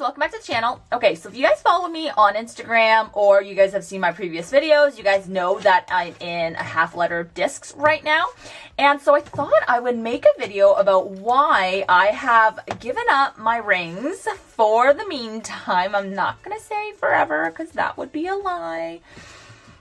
welcome back to the channel. Okay, so if you guys follow me on Instagram or you guys have seen my previous videos, you guys know that I'm in a half letter discs right now. And so I thought I would make a video about why I have given up my rings for the meantime. I'm not going to say forever because that would be a lie.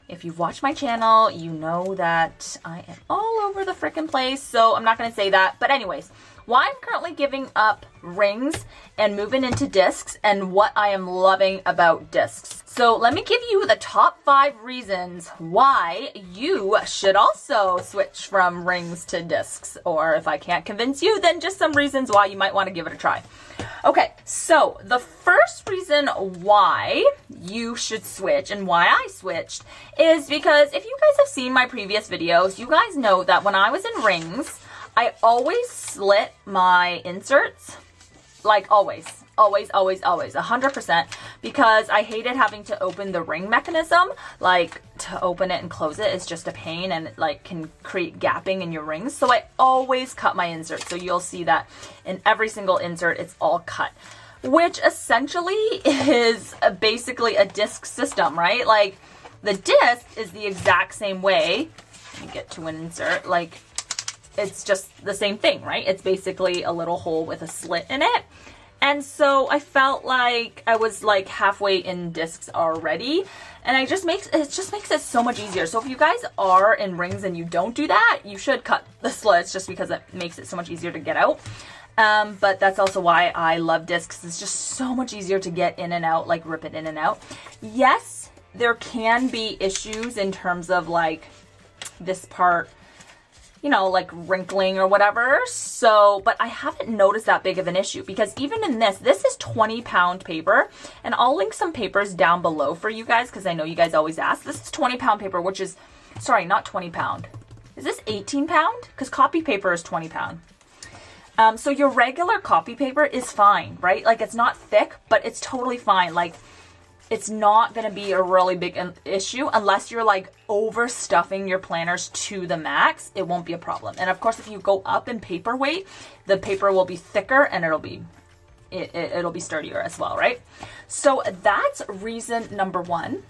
If you've watched my channel, you know that I am all over the frickin' place, so I'm not going to say that. But anyways, why I'm currently giving up rings and moving into discs and what I am loving about discs. So let me give you the top 5 reasons why you should also switch from rings to discs. Or if I can't convince you, then just some reasons why you might want to give it a try. Okay, so the first reason why you should switch and why I switched is because if you guys have seen my previous videos, you guys know that when I was in rings, I always slit my inserts, like always, 100%, because I hated having to open the ring mechanism. Like, to open it and close it is just a pain, and it like can create gapping in your rings. So I always cut my inserts. So you'll see that in every single insert, it's all cut, which essentially is basically a disc system, right? Like, the disc is the exact same way. Let me get to an insert, like, it's just the same thing, right? It's basically a little hole with a slit in it. And so I felt like I was like halfway in discs already, and it just makes it so much easier. So if you guys are in rings and you don't do that, you should cut the slits just because it makes it so much easier to get out. But that's also why I love discs. It's just so much easier to get in and out, like rip it in and out. Yes, there can be issues in terms of like this part, you know, like wrinkling or whatever. So, but I haven't noticed that big of an issue because even in this is 20-pound paper, and I'll link some papers down below for you guys because I know you guys always ask. This is 20-pound paper, which is, sorry, not 20-pound. Is this 18-pound? Because copy paper is 20-pound. So your regular copy paper is fine, right? Like, it's not thick, but it's totally fine. Like, it's not going to be a really big issue unless you're like overstuffing your planners to the max. It won't be a problem. And of course, if you go up in paper weight, the paper will be thicker and it'll be sturdier as well, right? So that's reason number 1.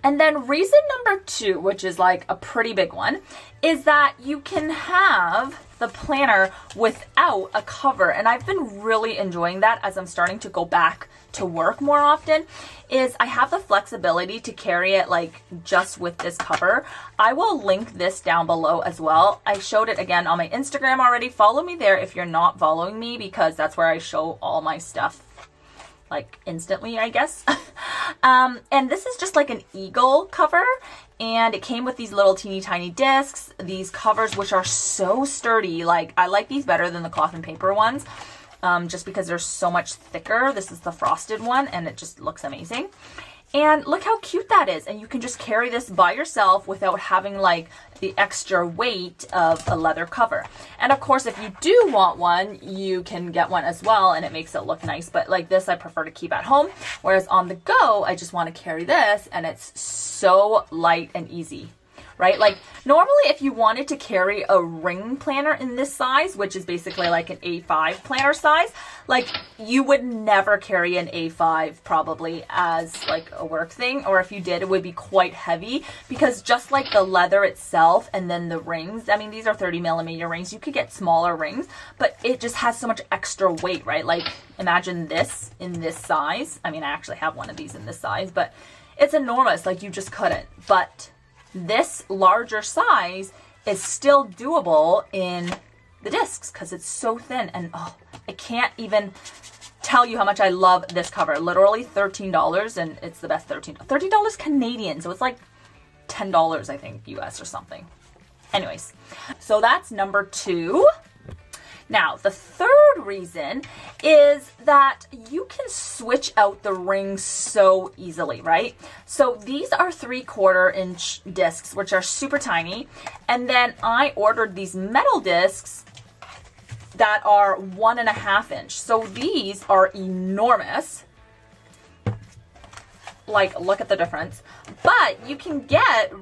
And then reason number 2, which is like a pretty big one, is that you can have the planner without a cover. And I've been really enjoying that as I'm starting to go back to work more often, is I have the flexibility to carry it like just with this cover. I will link this down below as well. I showed it again on my Instagram already. Follow me there if you're not following me, because that's where I show all my stuff like instantly, I guess. And this is just like an eagle cover, and it came with these little teeny tiny discs, these covers which are so sturdy. Like, I like these better than the cloth and paper ones, just because they're so much thicker. This is the frosted one and it just looks amazing. And look how cute that is. And you can just carry this by yourself without having like the extra weight of a leather cover. And of course, if you do want one, you can get one as well, and it makes it look nice. But like this, I prefer to keep at home. Whereas on the go, I just want to carry this, and it's so light and easy. Right? Like, normally if you wanted to carry a ring planner in this size, which is basically like an A5 planner size, like, you would never carry an A5 probably as like a work thing, or if you did, it would be quite heavy, because just like the leather itself and then the rings, I mean, these are 30mm rings. You could get smaller rings, but it just has so much extra weight, right? Like, imagine this in this size. I mean, I actually have one of these in this size, but it's enormous. Like, you just couldn't. But this larger size is still doable in the discs because it's so thin, and oh, I can't even tell you how much I love this cover. Literally $13, and it's the best $13 Canadian, so it's like $10 I think US or something. Anyways, so that's number 2. Now, the third reason is that you can switch out the rings so easily, right? So these are 3/4 inch discs, which are super tiny. And then I ordered these metal discs that are 1.5 inch. So these are enormous. Like, look at the difference. But you can get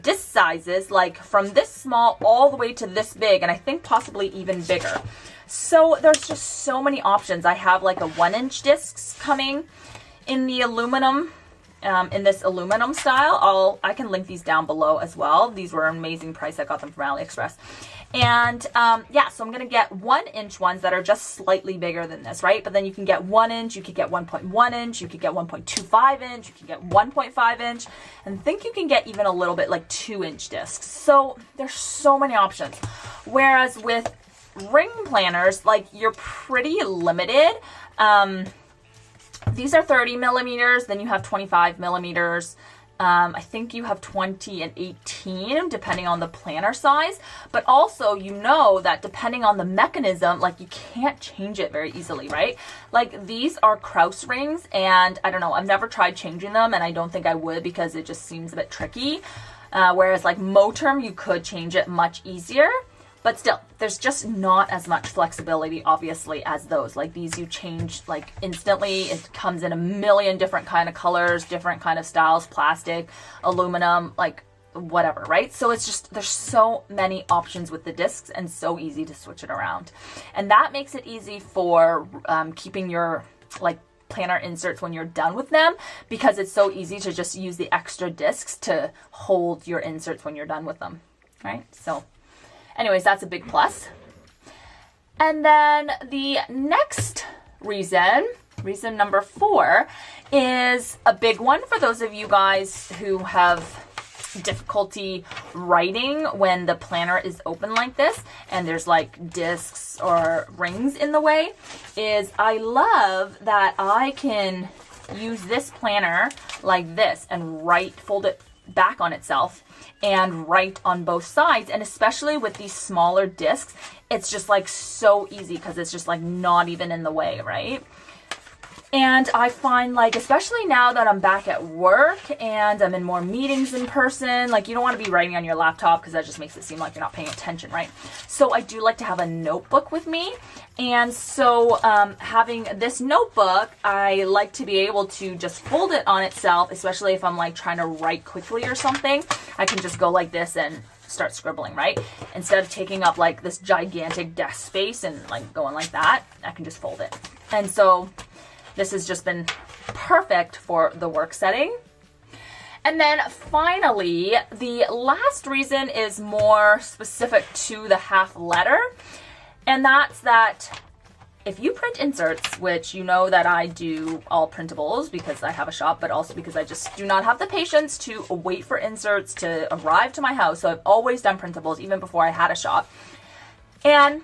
disc sizes, like from this small all the way to this big, and I think possibly even bigger. So there's just so many options. I have like a 1-inch discs coming in the aluminum, in this aluminum style. I can link these down below as well. These were an amazing price. I got them from AliExpress. And yeah, so I'm going to get 1-inch ones that are just slightly bigger than this, right? But then you can get 1 inch, you could get 1.1 inch, you could get 1.25 inch, you can get 1.5 inch, and I think you can get even a little bit like 2-inch discs. So there's so many options. Whereas with ring planners, like, you're pretty limited. These are 30 millimeters, then you have 25 millimeters. I think you have 20 and 18 depending on the planner size, but also you know that depending on the mechanism, like, you can't change it very easily, right? Like, these are Krause rings, and I don't know, I've never tried changing them, and I don't think I would because it just seems a bit tricky. Whereas like Moterm, you could change it much easier. But still, there's just not as much flexibility, obviously, as those. Like, these you change, like, instantly. It comes in a million different kind of colors, different kind of styles, plastic, aluminum, like, whatever, right? So it's just, there's so many options with the discs and so easy to switch it around. And that makes it easy for keeping your, like, planner inserts when you're done with them, because it's so easy to just use the extra discs to hold your inserts when you're done with them, right? So anyways, that's a big plus. And then the next reason number 4, is a big one for those of you guys who have difficulty writing when the planner is open like this and there's like discs or rings in the way, is I love that I can use this planner like this and fold it back on itself and write on both sides. And especially with these smaller discs, it's just like so easy because it's just like not even in the way, right? And I find, like, especially now that I'm back at work and I'm in more meetings in person, like, you don't want to be writing on your laptop because that just makes it seem like you're not paying attention, right? So I do like to have a notebook with me. And so having this notebook, I like to be able to just fold it on itself, especially if I'm like trying to write quickly or something. I can just go like this and start scribbling, right? Instead of taking up like this gigantic desk space and like going like that, I can just fold it. And so this has just been perfect for the work setting. And then finally, the last reason is more specific to the half letter. And that's that if you print inserts, which you know that I do all printables because I have a shop, but also because I just do not have the patience to wait for inserts to arrive to my house. So I've always done printables even before I had a shop. And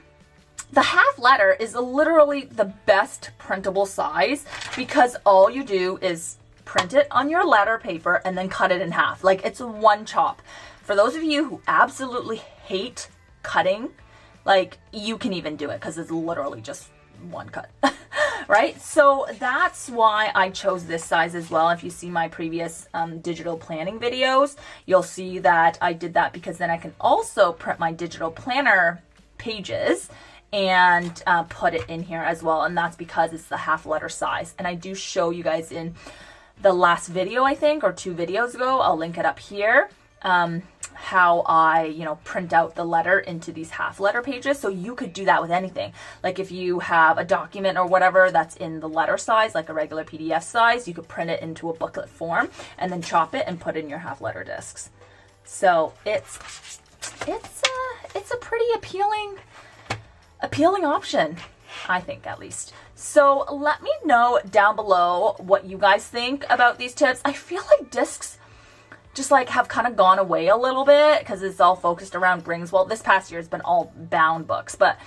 the half letter is literally the best printable size because all you do is print it on your letter paper and then cut it in half. Like, it's one chop. For those of you who absolutely hate cutting, like, you can even do it because it's literally just one cut, right? So that's why I chose this size as well. If you see my previous digital planning videos, you'll see that I did that because then I can also print my digital planner pages and put it in here as well. And that's because it's the half letter size. And I do show you guys in the last video, I think, or 2 videos ago, I'll link it up here, how I, print out the letter into these half letter pages. So you could do that with anything. Like if you have a document or whatever that's in the letter size, like a regular PDF size, you could print it into a booklet form and then chop it and put in your half letter discs. So it's a pretty appealing option, I think, at least. So let me know down below what you guys think about these tips. I feel like discs just like have kind of gone away a little bit because it's all focused around rings. Well, this past year has been all bound books, but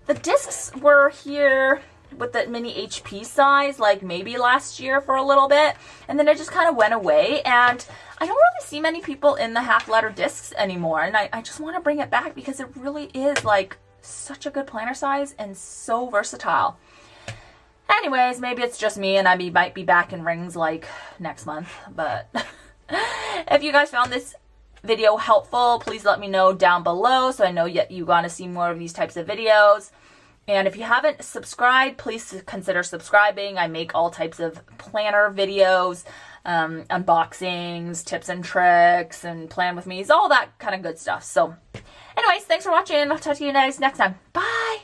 the discs were here with the mini HP size like maybe last year for a little bit, and then it just kind of went away, and I don't really see many people in the half letter discs anymore, and I just want to bring it back because it really is like such a good planner size and so versatile. Anyways, maybe it's just me and I might be back in rings like next month, but if you guys found this video helpful, please let me know down below so I know you want to see more of these types of videos. And if you haven't subscribed, please consider subscribing. I make all types of planner videos, unboxings, tips and tricks, and plan with me's, all that kind of good stuff. So anyways, thanks for watching. I'll talk to you guys next time. Bye!